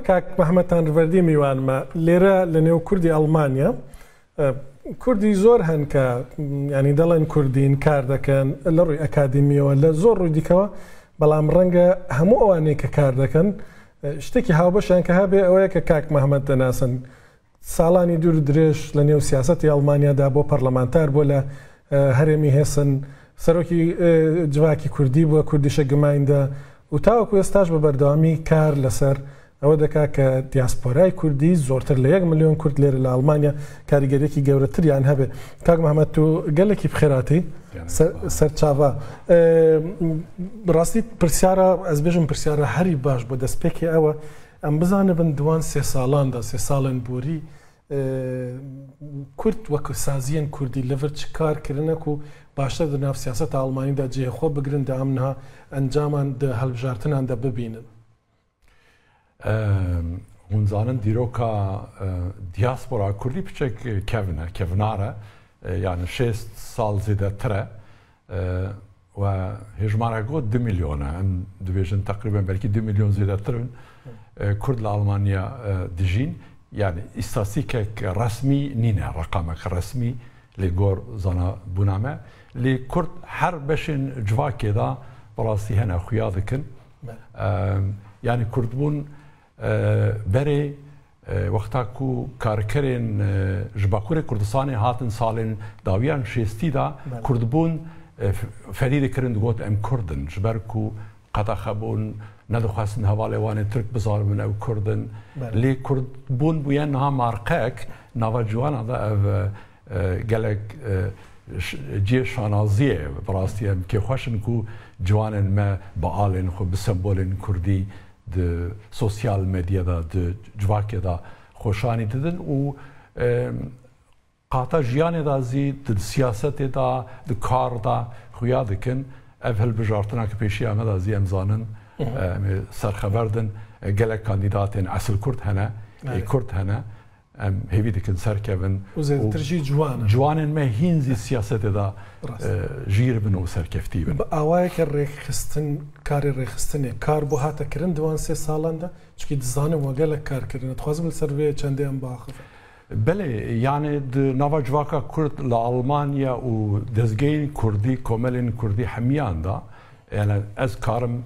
کاک محەممەدتان ڕڤەردی میوانمە لێرە لە نێو کوردی ئەڵمانیا کوردی زۆر هەن کە ینی دەڵێن کوردین کار دەکەن لە ڕووی ئەکادمیەوە لە زۆر ڕووی دیکەوە بەڵام ڕەنگە هەموو ئەوانەیە کە کار دەکەن شتێکی هاوبەشیان کە هەبێ ئەوەیە کە کاک محەممەد دەناسن ساڵانی دوور درێژ لە نێو سیاسەتی ئەڵمانیادا بۆ پەرلەمانتار بۆ لە هەرێمی هێسن سەرۆکی جواکی کوردی بووە کوردیشە گمایندا و تاوەکو ئێستاش بە بەردەوامی کار لەسەر ئەوە دەکا کە دیاسپۆرای کوردی زۆرتر لە 1 ملیۆن کورد لێرە لە ئەڵمانیا کاریگەرێکی گەورەتریان هەبێ. کاک محەممەد تو گەلێکی بخێراتی سەرچاوە ڕاستی پرسیارە ئەس بێژم پرسیارە هەری باش بۆ دەستپێکی ئەوە ئەم بزانە بن دوان 3 ساڵاندا 3 ساڵن بوری کورد وەکو سازیان کوردی لەڤەر چ کارکردنەک و باشتر در ناو سیاست ئەڵمانیدا جێخۆ بگرن دا ئەمنها ئەنجامان هەڵبژارتناندا ببینن. هونزانن دیرۆکە دیاسپۆرا کوردی پچێک کەڤنارە یعنی 6 ساڵ زیدەترە و هێژمارە گۆ 2 میلیۆنە ئەم دەبێژن تقریبا بەرکی 2 میلیۆن زیدەترن کورد لە ئەڵمانیا دژین یعنی ئیستاتیکێک ڕسمی نینە ڕقامێک ڕسمی لێ گۆر زانە بوونامە لێ کورد هەر بەشێن جوواکێدا بەڕاستی هەنە خویا دەکەن یعنی کوردبوون بەرێ وەختاک و کارکەرێن ji Bakurê Kurdistanê hatin salên dawiyan şêstî da Kurdbûn ferî dikirin digot em Kurdin ji ber ku qeda xebûn nedixwestin hevalê wanê Tirk bizarbin ew Kurdin lê Kurdbûn bûye niha marqek nava ciwana da ev gelek ciyê şanaziyê birastî em kêxweşin ku ciwanên me bi alên xwe bi sembolên Kurdî di sosyal medyada di civakê da xweşanî didin û qata jiyanê da zî di siyasetê da di kar da xuya dikin ev hilbijartinakî pêşiya me da zî em zanin em ê serxeber din gelek kandîdatên esil Kurd hene Kurd hene em hêvî dikin serkevin ciwanên me hîn zî siyasetê da jîr bin û serkeftî bin. Awayeke rêxistin karê rêxistinê kar bû hate kirin diwan 3 salan da çukî dizanim we gelek kar kirin dixwazim li ser vê çendê em biaxive. Belê yani di nava civaka Kurd li Almanya û dezgehên Kurdî komelên Kurdî hemiyan da yani ez karim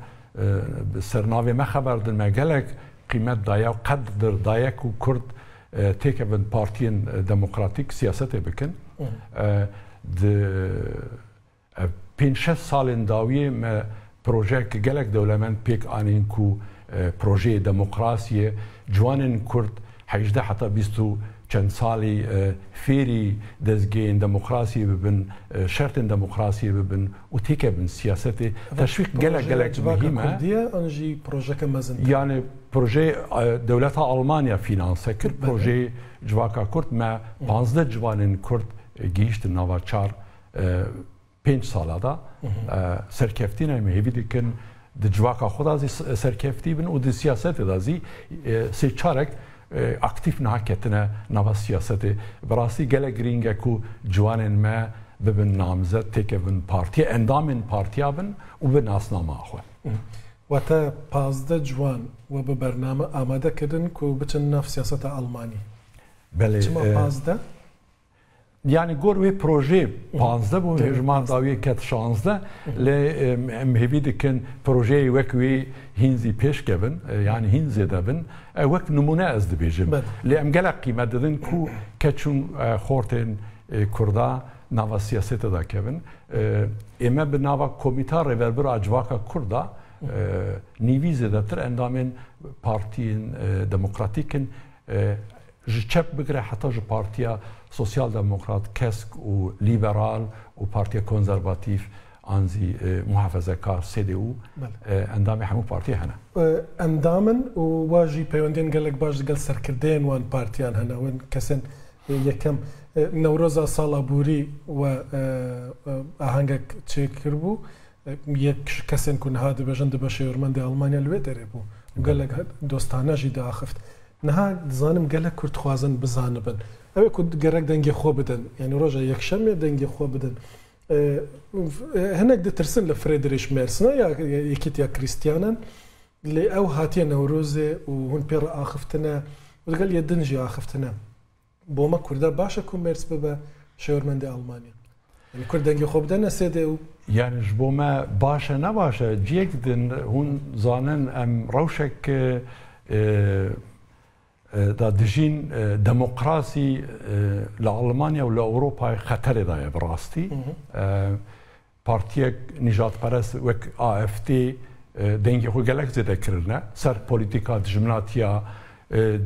sernavê me xeber din me gelek qîmet daye qeddir daye ku Kurd têkevin partiyên demokratîk siyasetê bikin di 5-6 salên dawiyê me projeyek gelek dewlemend pêk anîn ku projeyê demokrasiyê ciwanên Kurd 18 heta 20 çend salî fêrî dezgehên demokrasiyê bibin şertên demokrasiyê bibin û têkevin siyasetê teşvîq gelek mihîm e jî projeke mezin yani proje dewleta Almanya finanse kir projeyê civaka Kurd me 15 ciwanên Kurd gihîştin nava 5 sala da serkeftîne me hêvî dikin di civaka xwe da zî serkeftî bin û di siyasetê da zî sê çarek aktif niha ketine nava siyasetê birastî gelek girîng e ku ciwanên me bibin namzet têkevin partiye endamên partiya bin û bi nasnama xwe. Wate 15 ciwan we bi bername amade kirin ku biçin nav siyaseta Almanî. Belê çima 15? Yani gor wê projê 15 bû hêjman dawiyê ket 16 lê em hêvî dikin projeyê wek wê hîn zî pêşkevin yani hîn zêde bin wek nimûne ez dibêjim lê em gelek qîmet didin ku keçûn xortên Kurda nava siyasetê da kevin ême bi nava Komîta Rêverbira Civaka Kurda nîvî zêdetir endamên partiyên demokratîk in ji çep bigire heta ji partiya Sosyal Demokrat, Kesk û Liberal û Partiya Konservatîv an zî muhafezekar CDU endamê hemû partiyê hene. Endamin û wa jî peywendên gelek baş digel serkirdeyên wan partiyan hene wên kesên yekem Newroza sala borî we ahengek çêkirbû yek kesên ku niha dibêjin di beşê Ormendê Almanya li wê derê bû û gelek dostane jî diaxift. Niha dizanim gelek Kurd dixwazin bizanibin. Ew ku gerek dengê xwe bidin yani roja yekşemê dengê xwe bidin. Hinek ditirsin li Friedrich Mersna ya yekîtiya Kristyanan لي او هاتي نوروزي وهون بير اخفتنا وقال يدنجي اخفتنا بوما كردا باشا كوميرس ببا شاورمندي المانيا يعني كردنجي خوب دنا سيدو يعني جبوما باشا نباشا جيك دن هون زانن ام روشك دا دجين ديمقراسي لألمانيا ولا أوروبا خطر دا براستي بارتيك نجات برس وك AFD دنگی خو گلک زده کرنه سر پولیتیکا دجمناتیا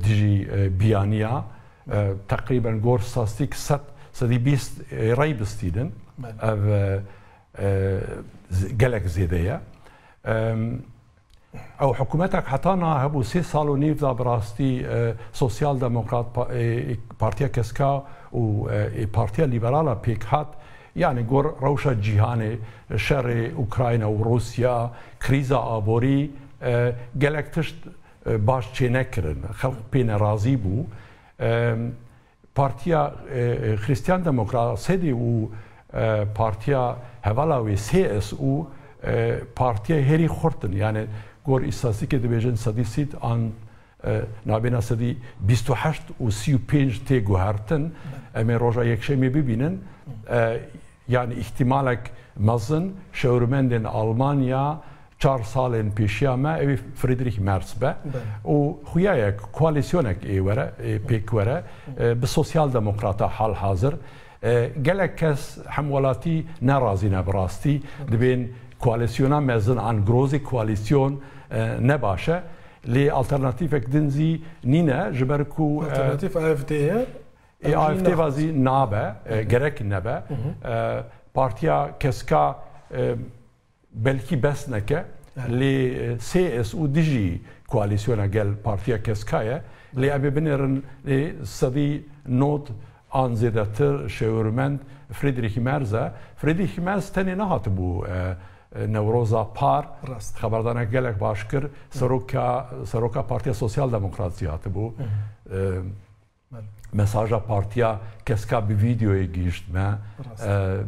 دجی بیانیا تقریبا گور ساستیک صدی 20 رای بستیدن گلک زده او حکومتك حتانا هبو 3 سال و نيف دا براستي سوسيال ديمقراط بارتيا كسكا و بارتيا ليبرالا بيك هات يعني قور روشة جيهاني شر اوكراينا وروسيا كريزا آبوري قالك تشت باش چه نكرن خلق بين راضي بو بارتيا خريستيان ديمقراط سيدي و بارتيا هوالاوي CS و بارتيا هيري خورتن يعني گور استاتستیک دبیجن صدی سید آن نابینا صدی 28 و 35 تی گوهرتن اما روزا یک شی می ببینن يعني احتمالك مزن شاورمندن ألمانيا 4 سال پیشیا ما اوی فریدریک مرز به و خویایک کواليسيونك ای وره پیک وره به سوسیال دموکراتا حال حاضر گلک کس حمولاتی نرازی نبراستی دبین کواليسيونا مزن عن جروزي کواليسيون نباشه لی آلترناتیفک دنزی نینه جبرکو آلترناتیف AFD وازی نابه گرک نبه پارتیا کسکا بلکی بس نکه لی CS و دیجی کواليسيونا گل پارتیا کسکایه لی ابی بنرن لی صدی نوت آن زیدتر شاورمند فریدریک مرز تنی نهات بو نوروزا پار خبردانه گلک باش کر سروکا پارتیا سوسیال دموکراسی هات بو مساجا پارتیا کسکا بی ویدیوی گیشت ما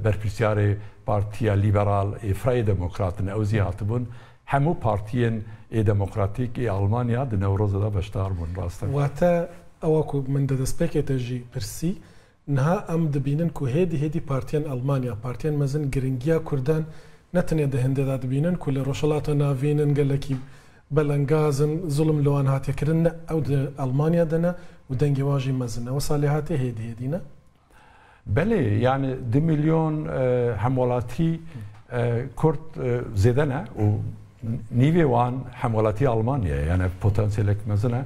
برپرسیار پارتیا لیبرال فرای دموکراتن اوزی هات بون همو پارتیین دموکراتیک آلمانیا د نوروزا دا بشتار بون راسته واتا اوکو من دسپیک تجی پرسی نها ام دبینن کو هدی پارتیان آلمانیا پارتیان مزن گرینگیا کردان نتني دهنده داد بينن كل روشلاتا نافينن قال لك بلنغازن ظلم لوان هاتي كرن او المانيا دنا ودنجي واجي مزنا وصالحاتي هدينا بله يعني 2 مليون حمولاتي كرد زيدنا و نيفي وان حمولاتي المانيا يعني بوتنسيالك مزنا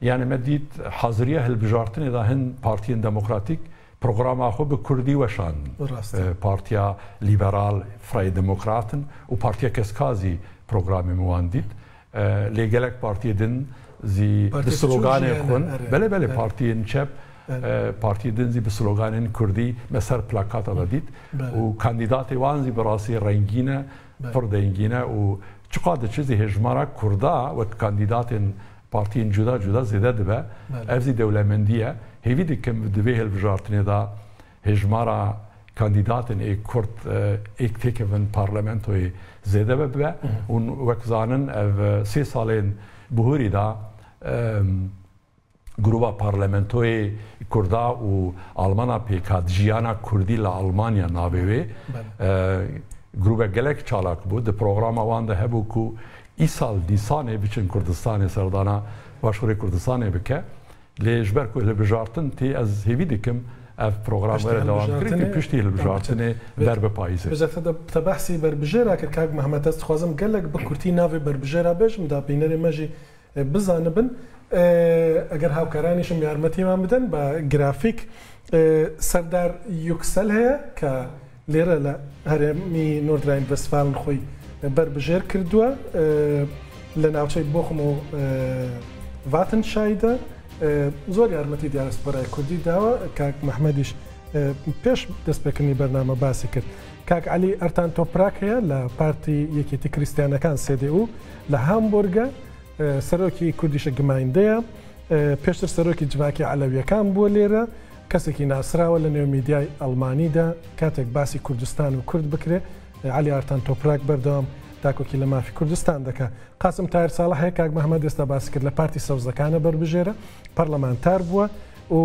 يعني مديت حاضريه هالبجارتن اذا هن بارتيين ديمقراطيك برنامج آخر به کردی وشان پارتیا لیبرال فرای دموکراتن و پارتیا کسکازی برنامه مواندید لیگلک پارتی دن زی به سلوگان خون بله پارتی انچب پارتی دن زی به سلوگان کردی مثل پلاکات دادید و کاندیدات وانزی براسی رنگینه پردینگینه و چقدر چیزی هجمارا کردا و کاندیدات پارتی جدا زیاده دبه افزی دولمندیه هیوی دکم دوی هلوجارتنی دا هجمارا کاندیداتن ای کرد ایک تکون پارلمنتوی زیده ببه اون وکزانن او 3 سالین بهوری دا گروه پارلمنتوی کردا و آلمانا پیکات جیانا کردی لآلمانیا نابوی گروه گلک چالاک بود ده پروگرام آوان ده هبو که ای سال دیسانه بچن کردستان سردانا باشوری کردستان بکه ليجبر كل بجارتن تي از هيفي ديكم اف بروغرام ولا دوام كريتي بيشتي البجارتن برب بايزه بجا تبحثي بربجيرا كاك محمد استخوازم قال لك بكرتي نافي بربجيرا باش مدا بينري ماجي بزانبن اگر هاو كرانيش ميارمتي ما بدن با جرافيك سردار يوكسل هي ك ليرا لا هرمي نوردراين وستفالن خوي بربجير كردوا لناوچي بوخمو واتن شايده زۆر یارمەتی دیاسپۆرای کوردی داوە کاک محمەدیش پێش دەستپێکردنی بەرنامە باسی کرد کاک علی ئەرتان تۆپراک هەیە لە پارتی یەکێتی کریستیانەکان CDU لە هامبورگە سەرۆکی کوردیشە گمایندەیە پێشتر سەرۆکی جوواکی عەلەویەکان بووە لێرە کەسێکی ناسراوە لە نێو میدیای ئەڵمانیدا کاتێک باسی کوردستان و کورد بکرێ علی ئەرتان تۆپراک بەردەوام تاکۆکی لە مافی کوردستان دەکات. قاسم تایر ساڵح هەیە کاک محەممەد ئێستا باسی کرد لە پارتی سەوزەکانە بربژێرە پەرلەمانتار بووە و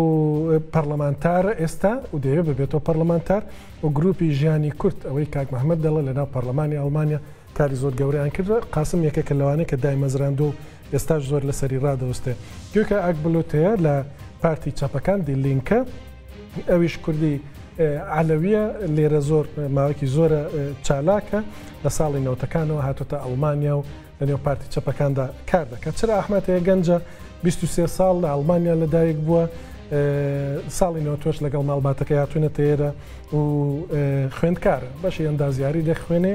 پەرلەمانتارە ئێستا و دەیەوێت ببێتەوە پەرلەمانتار و گروپی ژیانی کورد ئەوەی کاک محەممەد دەڵە لەناو پەرلەمانی ئەڵمانیا کاری زۆر گەورەیان کرد. قاسم یەکێکە لەوانەیە کە دایمەزراندۆ و ئێستاش زۆر لەسەری ڕادەوەستێ. گوێکە ئاکبلۆتەیە لە پارتی چاپەکان دیلینکە ئەویش کوردی علەویە لێرە زۆر ماوەکی زۆرە چالاکە لە ساڵی نەوتەکانەوە هاتوتە ئەڵمانیا و لە نێو پارتی چەپەکاندا کار دەکات. چرا ئەحمەدەیە گەنجە 23 ساڵ لە ئەڵمانیا لەدایک بووە ساڵی نەوتۆش لەگەڵ ماڵباتەکە هاتوونەتە ئێرە و خوێندکارە بەشی ئەندازیاری دەخوێنێ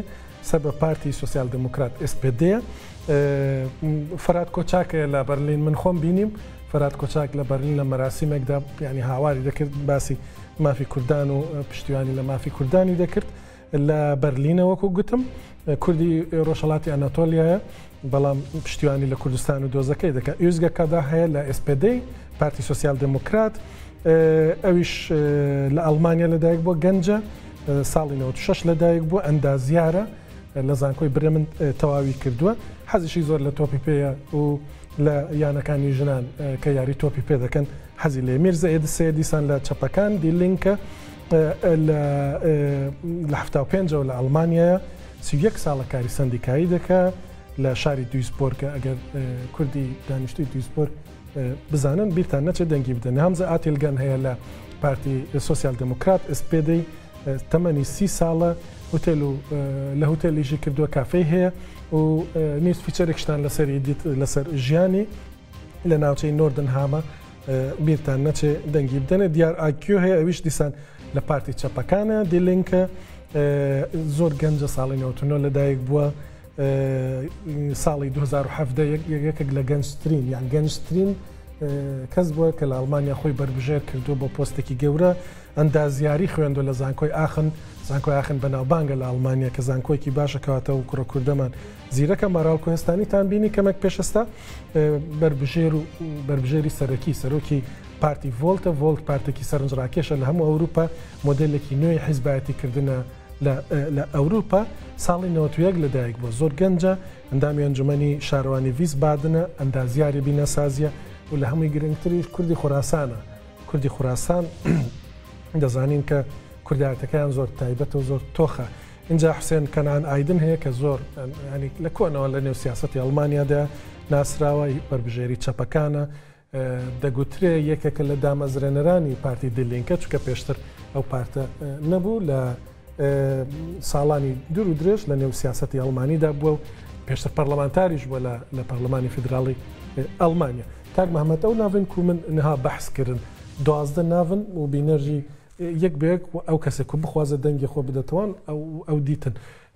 سەر بە پارتی سوسیال دموکرات SPD. فەرات کۆچاکە لە بەرلین من خۆم بینیم فەرات کۆچاک لە بەرلین لە مەراسیمێکدا ینی هاواری دەکرد باسی مافی کوردان و پشتیوانی لە مافی کوردانی دەکرد لە بەرلینەوەکو گوتم کوردی ڕۆژهەڵاتی ئەناتۆلیایە بەڵام پشتیوانی لە کوردستان و دۆزەکەی دەکات. ئوزگەکەدا هەیە لە SPD پارتی سوسیال دموکرات ئەویش لە ئەڵمانیا لەدایک بۆ گەنجە ساڵی 96 لەدایک بوو ئەندازیارە لە زانکۆی برێ من تەواوی کردووە حەزیشی زۆر لە تۆپی پێەیە و لە یانەکانی ژنان کە یاری تۆپی پێ دەکەن حەزی لێ میرزە ئێدسێ دیسان لە چەپەکان دیلینکە لە 75 لە ئەڵمانیایە 31 ساڵە کاری سندیکایی دەکات لە شاری دویسپۆرکە ئەگەر کوردی دانیشتوی دویسپۆر بزانن بیرتان نەچێت دەنگی بدەن. هەمزە ئاتیلگەن هەیە لە پارتی سوسیال دموکرات SPD تەمەنی 30 ساڵە هوتێل و لە هوتێلیژی کردووە کافەی هەیە و نیوز فیچەرێکشتان لەسەری دیت لەسەر ژیانی لە ناوچەی نۆردن هامە بیرتان نەچێ دەنگی بدەنێ. دیار ئاکیۆ هەیە ئەویش دیسان لە پارتی چەپەکانە دیلینکە زۆر گەنجە ساڵی 99 لەدایک بووە ساڵی 2007 یەکێک لە گەنجترین یان گەنجترین کەس بووە کە لە ئەڵمانیا خۆی بربژێر کردو بۆ پۆستێکی گەورە ئەندازیاری خوێندو لە زانکۆی ئاخن بەناوبانگە لە ئەڵمانیا کە زانکۆیەکی باشە کەواتە و کوڕە کوردەمان زیرەکە ماراڵ کوهستانیتان بینی کەمێک پێشستا بربژێری سەرەکی سەرۆکی پارتی ڤۆلتە پارتێکی سەرنجڕاکێشە لە هەموو ئەوروپا مۆدلێکی نوێی حیزبایەتی کردنە لە ئەوروپا ساڵی 91 لەدایک بووە زۆر گەنجە ئەندامی ئەنجومەنی شارەوانی ویست بادنە ئەندازیاری بینەسازیە و لە هەمووی گرنگتریش کوردی خوراسانە کوردی خوراسان دەزانین کە کوردایەتەکەیان زۆر تایبەت و زۆر تۆخە. اینجا حوسێن کەنان ئایدن هەیە کە زۆر لە کۆنەوە لە نێو سیاسەتی ئەڵمانیادا ناسراوە بربژێری چەپەکانە دەگوترێ یەکێکە لە دامەزرێنەرانی پارتی دیلینکە چونکە پێشتر ئەو پارتە نەبوو لە ساڵانی دوور و درێژ لە نێو سیاسەتی ئەڵمانیدا بووە و پێشتر پەرلەمانتاریش بووە لە پەرلەمانی فیدراڵی ئەڵمانیا. کاک محەممەد ئەو ناون کو من نها بەحثکردن 12 ناون و بینەرژی یەک بێک ئەو کەسێک و بخوازە دەنگی خۆ بدەتەوان ئەو دیتن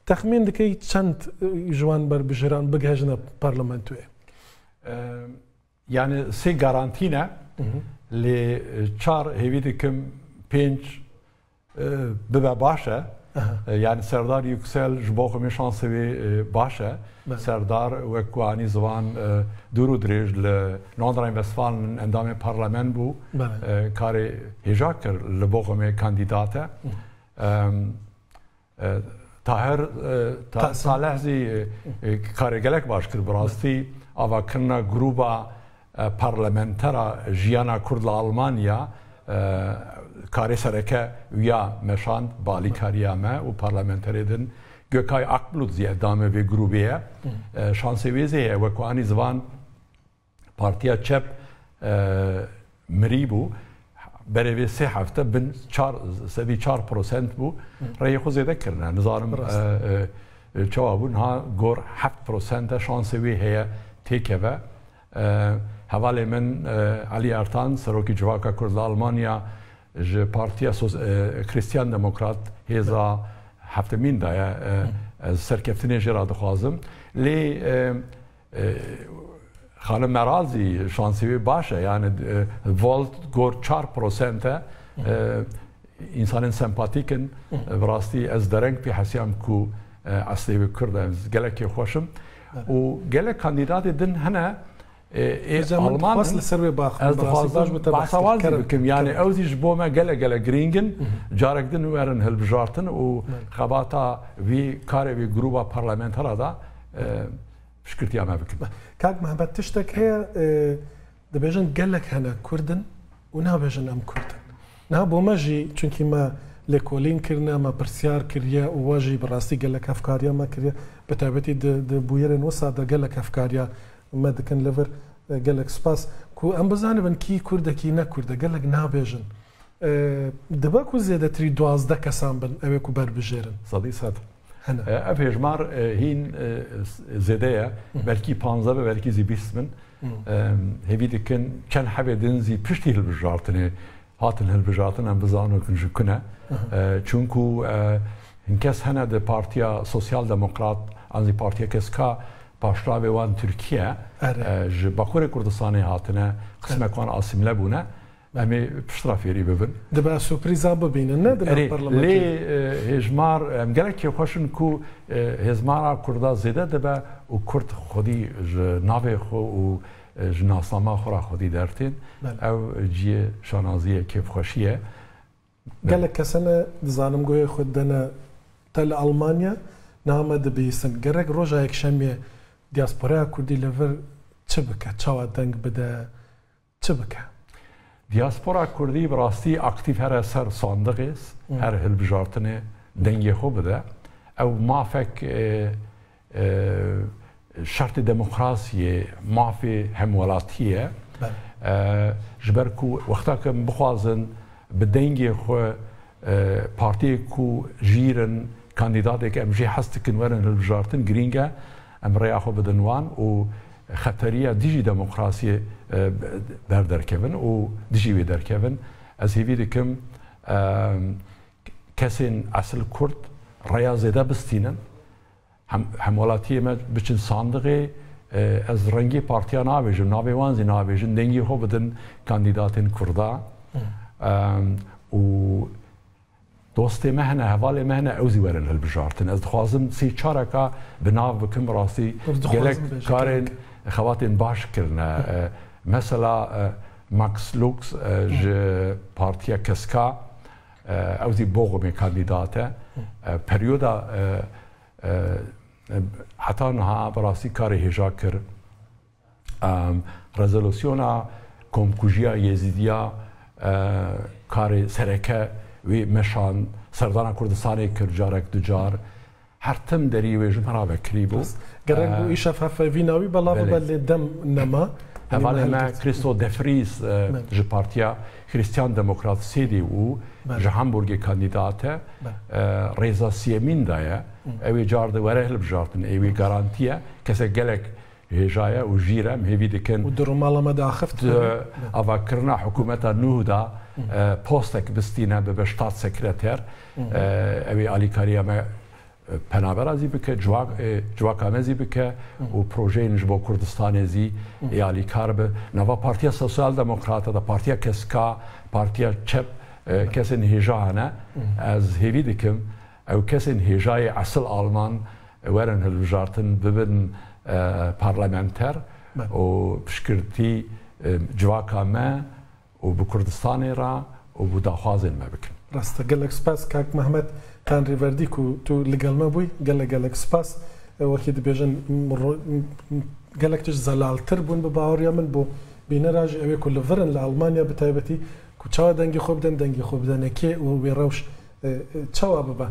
تەخمین دەکەی چەند ژوان بربژێران بگەژنە پەرلەمانتوێ یعنی سێ گارانتینە لێ چار هێوی دکم 5 ببە باشە یعنی سەردار یوکسێل ji bo xwe şansevê baş e serdar wekwanî zivan dûr û dirêj li Nordrhein-Westfalen endamê parlament bû karê hêja kir li bo xwe kandîdat e Tahir Salehzî karê gelek baş kir bi rastî avakirina grûpa parlamentera jiyana Kurd li Almanya karê sereke wiya meşand balîkariya me û parlamenterê din Gökay Akbulut zî endamê vê grûpê ye şansê wê zê ye wek anî zivan partiya çep mirî bû berê vê sê hefte bin 4% bû rêyê xwe zêde kirine nizarim çawa bû niha gor 7% şansê wê heye têkeve hevalê min Alî Ertan serokî Civaka Kurd li Almanya ji Partiya Christian Demokrat hêza heftemîn da ye ez serkeftinê jê ra dixwazim lê Xalim Merazî şansê wê baş e yani Volt gor 4% e însanên sempatîkin bi rastî ez dereng pê hesiyam ku eslê wê Kurd ez gelekê xweşim û gelek kandîdatê din hene ئەلمان لەسەر باخ باسەوازی بکەم یعنی ئەوزیش بۆمە گەلە گرنگن جارێکدن وێرن هەلبژارتن و خەباتە وی کارێوی گروپە پەرلەمێنتەرەدا پشتکردیامە بکەم. کاک محەممەد تشتێک هەیە دەبێژن گەلێک هەنە کوردن و نابێژن ئەم کوردن. نا بۆ مەژی چونکی مە لێکۆلین کردە مە پرسیار کردە و واژی بەڕاستی گەلک ئەفکاریە مەکردە بە تایبەتی بویێرن وەسادە گەلک ئەفکاریە مە دەکەن لەڤەر گەلک سپاس کو ئەم بزانبن کی کوردەکی نەکوردە گەلک نابێژن. دەبا و زێدەتری 12 کەسان بن ئەوێک و بەربژێرن سەدی سەد ئەف هێژمار هین زێدەیە بەلکی 15 بە بەلکی زی 20 من هێوی دکن چەند حەبێ دنزی پشتی هەلبژارتنێ هاتن هەلبژارتن ئەم بزان و کنژکنە چونکو هینکەس هەنە دە پارتیا سۆسیال دەموکرات ئەنزی پارتیا کەسکا پاشراوێ وان تورکیە ji Bakurê Kurdistanê hatine qismekwan asîmle bûne em ê piştra fêrî bibin. Dibe sürprîza bibînin ne lê hêjmar em gelekî xweşin ku hêzmara Kurda zêde dibe û Kurd xwedî ji navê xwe û ji nasnama xwe ra xwedî dertên ew ciyê şanaziyê kêfxweşî ye. Gelek kesene dizanim goyê xwe dene te li Almanya name dibîsin. Gerek roja yekşemê دیاسپۆرەیە کوردی لەڤەر چ بکە چاوە دەنگ بدە چ بکە؟ دیاسپۆرا کوردی بڕاستی ئاکتیڤ هەرە سەر ساندغێز هەر هەلبژارتنێ دەنگێ خۆ بدە ئەو مافێک شەرتی دەموکراسیە مافێ هەموەڵاتیە ji ber ku wexta em bixwazin bi dengê xwe partiyê ku jîrin kandîdatێk em jê hez dikin werin hilbijartin girîng e em rêya xwe bidin wan û xeteriya dijî demokrasiyê berderkevin û dijî wê derkevin. Ez hêvî dikim kesên esil Kurd rêya zêde bistînin hemwelatiyê me biçin sandiqê ez rengî partiya nabêjim navê wan zî nabêjin dengî xwe bidin kandîdatên Kurda û dostê me hene hevalê me hene ew zî werin hilbijartin. Ez dixwazim sê çareka bi nav bikim rastî gelek karên xewatên baş kirine. Mesela Max Lux ji partiya Keska ew zî boxumê kandîdat e peryoda heta niha birastî karê hêja kir rezolûsyona komkujiya Yezîdiya karê sereke wê meşan serdana Kurdistanê kir carek du car her tim derî wê ji me ra vekirî bû. Gerek bû îşev hevfevînawî belav be lê dem nema. Heval heme Christo de Vries ji partiya Hristiyan Demokrat Sêdî û ji Hamburgê kandîdat e rêza siyemîn da ye ew ê car di were hilbijartin ê wê garantiye kesek gelek hêjaya û jîr em hêvî dikin û di romala me daxift avakirina hikûmeta Nuh da postek bistîne bibe ştat sekreter ew ê alîkariya me penabera zî bike civaka me zî bike û projeyên ji bo Kurdistanê zî ê alîkar bi nava Partiya Sosyal Demokrata da Partiya Keska Partiya Çep kesên hêja hene ez hêvî dikim ew kesên hêjayê esil Alman werin hilbijartin bibin parlamenter û piştgirtî civaka me û bi Kurdistanê ra û bi daxwazên me bikin. Rast gelek spas Kak Mehmet tan rêverdî ku tu li gel me bûyî gelek spas wekî dibêjin gelek tişt zelaltir bûn bi baweriya min bo bînera jî ew ê ku li virin li Almanya bi taybetî ku çawa dengê xwe bidin dengê xwe bidin kê û wê rewş çawa bibe.